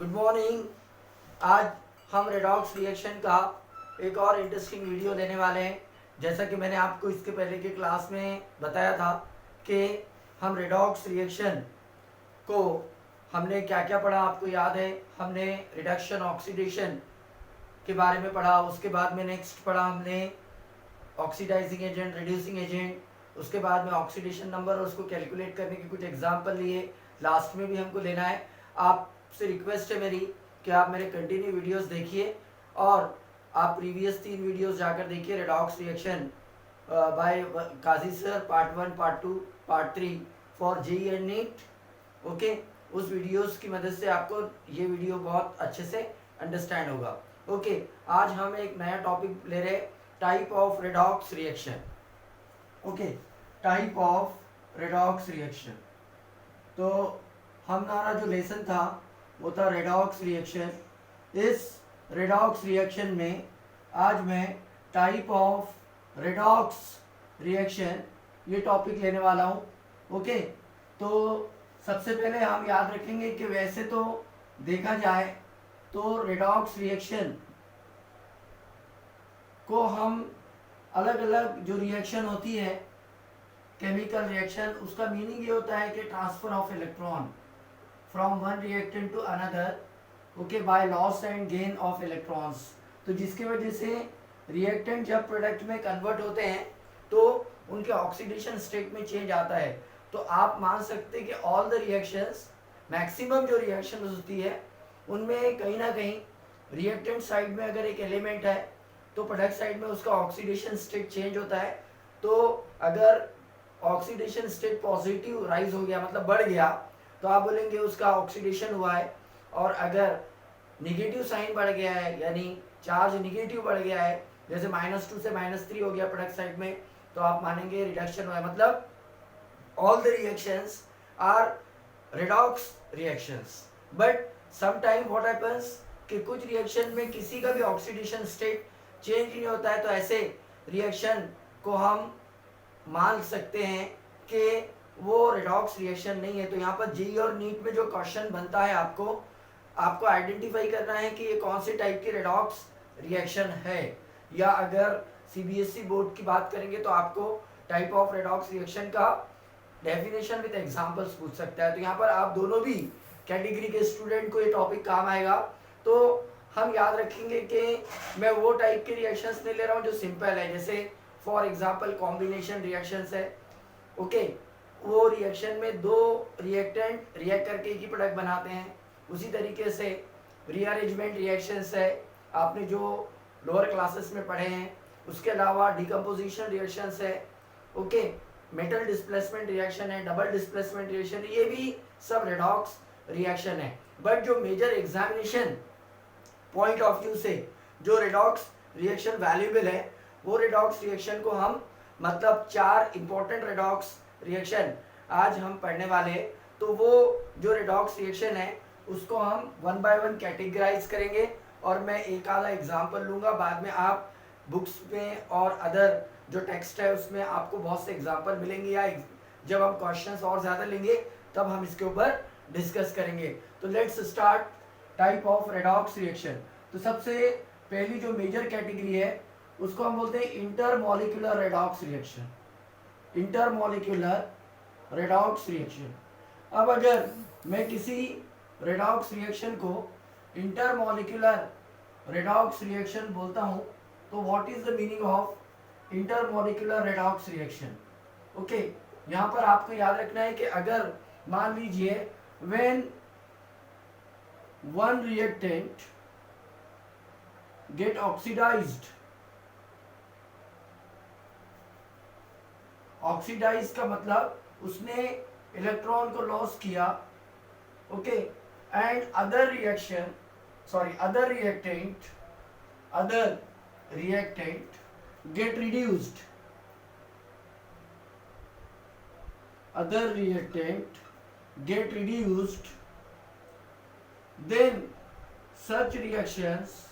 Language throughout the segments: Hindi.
Good morning. आज हम रेडॉक्स रिएक्शन का एक और इंटरेस्टिंग वीडियो लेने वाले हैं। जैसा कि मैंने आपको इसके पहले की क्लास में बताया था कि हम रेडॉक्स रिएक्शन को हमने क्या क्या पढ़ा, आपको याद है। हमने रिडक्शन ऑक्सीडेशन के बारे में पढ़ा, उसके बाद में नेक्स्ट पढ़ा हमने ऑक्सीडाइजिंग एजेंट, रिड्यूसिंग एजेंट, उसके बाद में ऑक्सीडेशन नंबर और उसको कैलकुलेट करने के कुछ एग्जाम्पल लिए। लास्ट में भी हमको लेना है। आपसे रिक्वेस्ट है मेरी कि आप मेरे कंटिन्यू वीडियोस देखिए और आप प्रीवियस 3 वीडियोस जाकर देखिए। Redox reaction by Kazi sir, part 1, part 2, part 3 for JEE and NEET. Okay, उस वीडियोस की मदद से आपको ये वीडियो बहुत अच्छे से अंडरस्टैंड होगा। ओके, आज हम एक नया टॉपिक ले रहे हैं, type of redox reaction. Okay, type of redox reaction. तो हमारा जो लेसन था वो था रेडॉक्स रिएक्शन। इस रेडॉक्स रिएक्शन में आज मैं टाइप ऑफ रेडॉक्स रिएक्शन ये टॉपिक लेने वाला हूँ। ओके, तो सबसे पहले हम याद रखेंगे कि वैसे तो देखा जाए तो रेडॉक्स रिएक्शन को हम अलग अलग जो रिएक्शन होती है केमिकल रिएक्शन, उसका मीनिंग ये होता है कि transfer of electron from one reactant to another, okay, by loss and gain of electrons. तो जिसकी वजह से रिएक्टेंट जब प्रोडक्ट में कन्वर्ट होते हैं तो उनके ऑक्सीडेशन स्टेट में चेंज आता है। तो आप मान सकते हैं कि ऑल द रिएक्शंस, मैक्सिमम जो रिएक्शन होती है उनमें कहीं ना कहीं रिएक्टेंट साइड में अगर एक एलिमेंट है तो प्रोडक्ट साइड में उसका ऑक्सीडेशन स्टेट चेंज होता है। तो अगर ऑक्सीडेशन स्टेट पॉजिटिव राइज हो गया, मतलब बढ़ गया, तो आप बोलेंगे उसका ऑक्सीडेशन हुआ है। और अगर निगेटिव साइन बढ़ गया है, यानी चार्ज निगेटिव बढ़ गया है, जैसे -2 से -3 हो गया प्रोडक्ट साइड में, तो आप मानेंगे रिडक्शन हुआ है। मतलब all the reactions are redox reactions. But sometime what happens कि कुछ रिएक्शन में किसी का भी ऑक्सीडेशन स्टेट चेंज नहीं होता है, तो ऐसे रिएक्शन को हम मान सकते हैं कि वो रेडॉक्स रिएक्शन नहीं है। तो यहाँ पर जेई और नीट में जो क्वेश्चन बनता है, आपको आइडेंटिफाई करना है कि ये कौन से टाइप की रेडॉक्स रिएक्शन है। या अगर सीबीएसई बोर्ड की बात करेंगे तो आपको टाइप ऑफ रेडॉक्स रिएक्शन का डेफिनेशन विद एग्जांपल्स पूछ सकता है। तो यहाँ पर आप दोनों भी कैटेगरी के स्टूडेंट को ये टॉपिक काम आएगा। तो हम याद रखेंगे कि मैं वो टाइप के रिएक्शंस नहीं ले रहा हूँ जो सिंपल है, जैसे फॉर एग्जांपल कॉम्बिनेशन रिएक्शंस है। ओके, वो रिएक्शन में दो रिएक्टेंट रिएक्ट करके एक ही प्रोडक्ट बनाते हैं। उसी तरीके से रीअरेंजमेंट रिएक्शंस है, आपने जो लोअर क्लासेस में पढ़े हैं। उसके अलावा डिकम्पोजिशन रिएक्शंस है। ओके, मेटल डिस्प्लेसमेंट रिएक्शन है, डबल डिस्प्लेसमेंट रिएक्शन, ये भी सब रेडॉक्स रिएक्शन है। बट जो major examination point of view से जो रेडॉक्स रिएक्शन वैल्यूएबल है, वो रेडॉक्स रिएक्शन को हम, मतलब 4 इंपॉर्टेंट रेडॉक्स रिएक्शन आज हम पढ़ने वाले हैं। तो वो जो रेडॉक्स रिएक्शन है उसको हम 1 बाय 1 कैटेगराइज करेंगे और मैं एक आधा एग्जांपल लूँगा। बाद में आप बुक्स में और अदर जो टेक्स्ट है उसमें आपको बहुत से एग्जांपल मिलेंगे, या जब हम क्वेश्चंस और ज़्यादा लेंगे तब हम इसके ऊपर डिस्कस करेंगे। तो let's start type of redox reaction. तो सबसे पहली जो मेजर कैटेगरी है उसको हम बोलते हैं intermolecular redox reaction. Intermolecular redox reaction. अब अगर मैं किसी रेडॉक्स रिएक्शन को इंटरमॉलिक्यूलर रेडॉक्स रिएक्शन बोलता हूँ, तो what is the meaning of intermolecular redox reaction? Okay, यहाँ पर आपको याद रखना है कि अगर मान लीजिए when one reactant get oxidized, oxidize का मतलब उसने इलेक्ट्रॉन को लॉस किया। Okay, and other reactant get reduced, then such reactions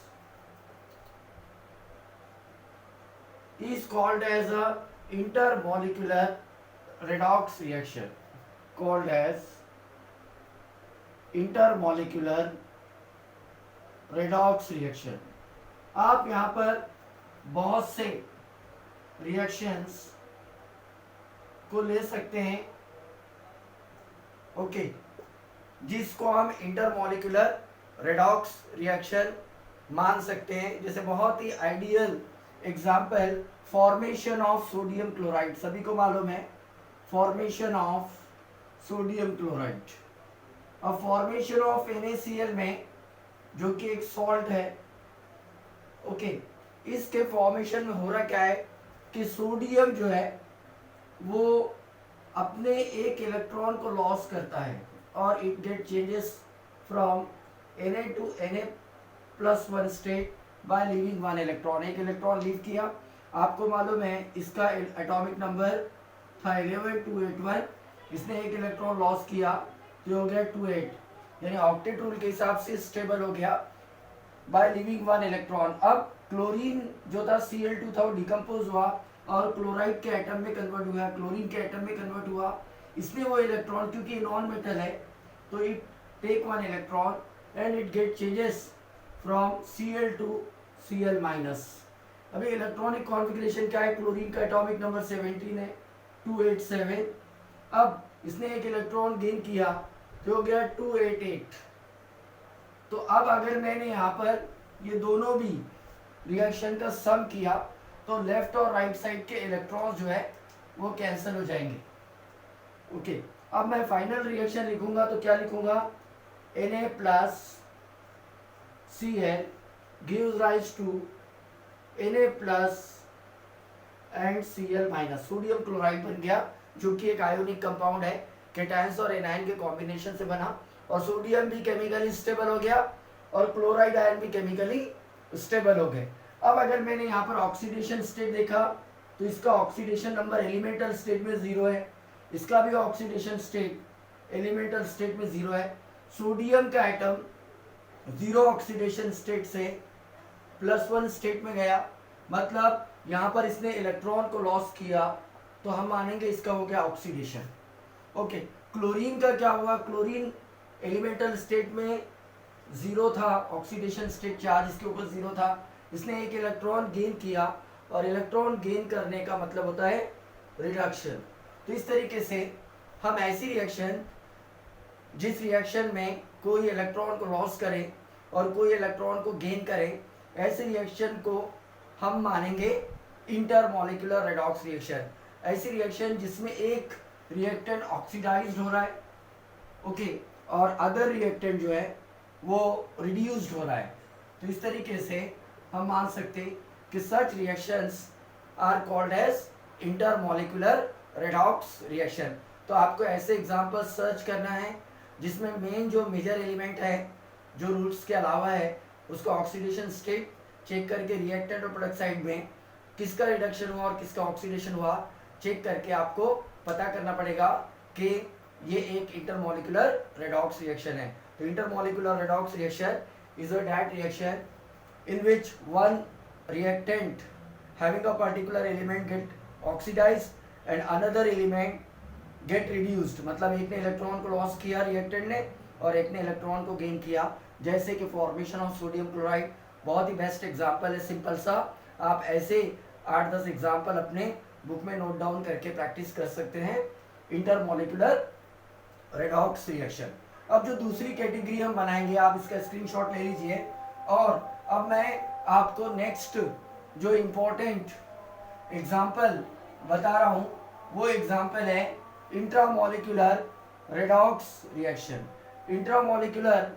is called as a intermolecular redox reaction, called as intermolecular redox reaction. आप यहाँ पर बहुत से रिएक्शंस को ले सकते हैं, ओके, जिसको हम इंटरमॉलिक्यूलर रेडॉक्स रिएक्शन मान सकते हैं। जैसे बहुत ही ideal example formation of sodium chloride, सभी को मालूम है फॉर्मेशन ऑफ सोडियम क्लोराइड। अब फॉर्मेशन ऑफ NaCl में, जो कि एक सॉल्ट है, ओके, इसके फॉर्मेशन में हो रहा क्या है कि सोडियम जो है वो अपने एक इलेक्ट्रॉन को लॉस करता है और it get changes from Na to Na+1 state by leaving one electron. एक इलेक्ट्रॉन लीव किया, आपको मालूम है इसका एटॉमिक नंबर था 11281, इसने एक इलेक्ट्रॉन लॉस किया तो हो गया 28, यानी ऑक्टेट रूल के हिसाब से स्टेबल हो गया बाय लीविंग वन इलेक्ट्रॉन। अब क्लोरीन जो था Cl2 था वो डिकम्पोज हुआ और क्लोराइड के एटम में कन्वर्ट हुआ, क्लोरीन के एटम में कन्वर्ट हुआ। इसने वो इलेक्ट्रॉन, क्योंकि नॉन मेटल है तो it take one electron and it get changes from Cl to Cl-। अभी इलेक्ट्रॉनिक कॉन्फ़िगरेशन क्या है, क्लोरीन का एटॉमिक नंबर 17 है 287। अब इसने एक इलेक्ट्रॉन गेन किया तो हो गया 288। तो अब अगर मैंने यहाँ पर ये दोनों भी रिएक्शन का सम किया तो लेफ्ट और राइट साइड के इलेक्ट्रॉन्स जो है वो कैंसिल हो जाएंगे, ओके। अब मैं फाइनल रिएक्शन लिखूंगा तो क्या लिखूंगा, Na+Cl gives rise to Na+ and Cl-। Sodium chloride बन गया, जो कि एक आयोनिक कंपाउंड है, कैटायंस और एनायन के कॉम्बिनेशन से बना, और सोडियम भी केमिकली स्टेबल हो गया और क्लोराइड आयन भी केमिकली स्टेबल हो गए। अब अगर मैंने यहाँ पर ऑक्सीडेशन स्टेट देखा तो इसका ऑक्सीडेशन नंबर एलिमेंटल स्टेट में 0 है, इसका भी ऑक्सीडेशन स्टेट एलिमेंटल स्टेट में 0 है। सोडियम का एटम 0 ऑक्सीडेशन स्टेट से +1 स्टेट में गया, मतलब यहाँ पर इसने इलेक्ट्रॉन को लॉस किया तो हम मानेंगे इसका हो गया ऑक्सीडेशन, ओके। क्लोरीन का क्या हुआ, क्लोरीन एलिमेंटल स्टेट में 0 था, ऑक्सीडेशन स्टेट चार्ज इसके ऊपर 0 था, इसने एक इलेक्ट्रॉन गेन किया और इलेक्ट्रॉन गेन करने का मतलब होता है रिडक्शन। तो इस तरीके से हम ऐसी रिएक्शन, जिस रिएक्शन में कोई इलेक्ट्रॉन को लॉस करे और कोई इलेक्ट्रॉन को गेन करे, ऐसे रिएक्शन को हम मानेंगे इंटरमॉलिक्यूलर रेडॉक्स रिएक्शन। ऐसी रिएक्शन जिसमें एक रिएक्टेंट ऑक्सीडाइज्ड हो रहा है, ओके, और अदर रिएक्टेंट जो है वो रिड्यूस्ड हो रहा है। तो इस तरीके से हम मान सकते कि such reactions are called as intermolecular redox reaction. तो आपको ऐसे एग्जांपल सर्च करना है जिसमें मेन जो मेजर एलिमेंट है, जो रूट्स के अलावा है, उसका ऑक्सीडेशन स्टेट चेक करके रिएक्टेंट और प्रोडक्ट साइड में किसका रिडक्शन हुआ और किसका ऑक्सीडेशन हुआ चेक करके आपको पता करना पड़ेगा कि ये एक इंटरमॉलिक्यूलर रेडॉक्स रिएक्शन है। तो intermolecular redox reaction is a that reaction in which one reactant having a particular element get oxidized and another element get reduced। मतलब एक ने इलेक्ट्रॉन को लॉस किया रिएक्टेंट ने और एक ने इलेक्ट्रॉन को गेन किया, जैसे कि फॉर्मेशन ऑफ सोडियम क्लोराइड बहुत ही बेस्ट एग्जांपल है, सिंपल सा। आप ऐसे 8-10 एग्जांपल अपने बुक में नोट डाउन करके प्रैक्टिस कर सकते हैं इंटरमॉलिक्यूलर रेडॉक्स रिएक्शन। अब जो दूसरी कैटेगरी हम बनाएंगे, आप इसका स्क्रीनशॉट ले लीजिए। और अब मैं आपको नेक्स्ट जो इम्पोर्टेंट एग्जाम्पल बता रहा हूँ वो एग्जाम्पल है intramolecular redox reaction. Intramolecular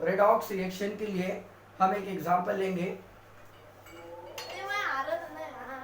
redox reaction के लिए हम एक एग्जाम्पल लेंगे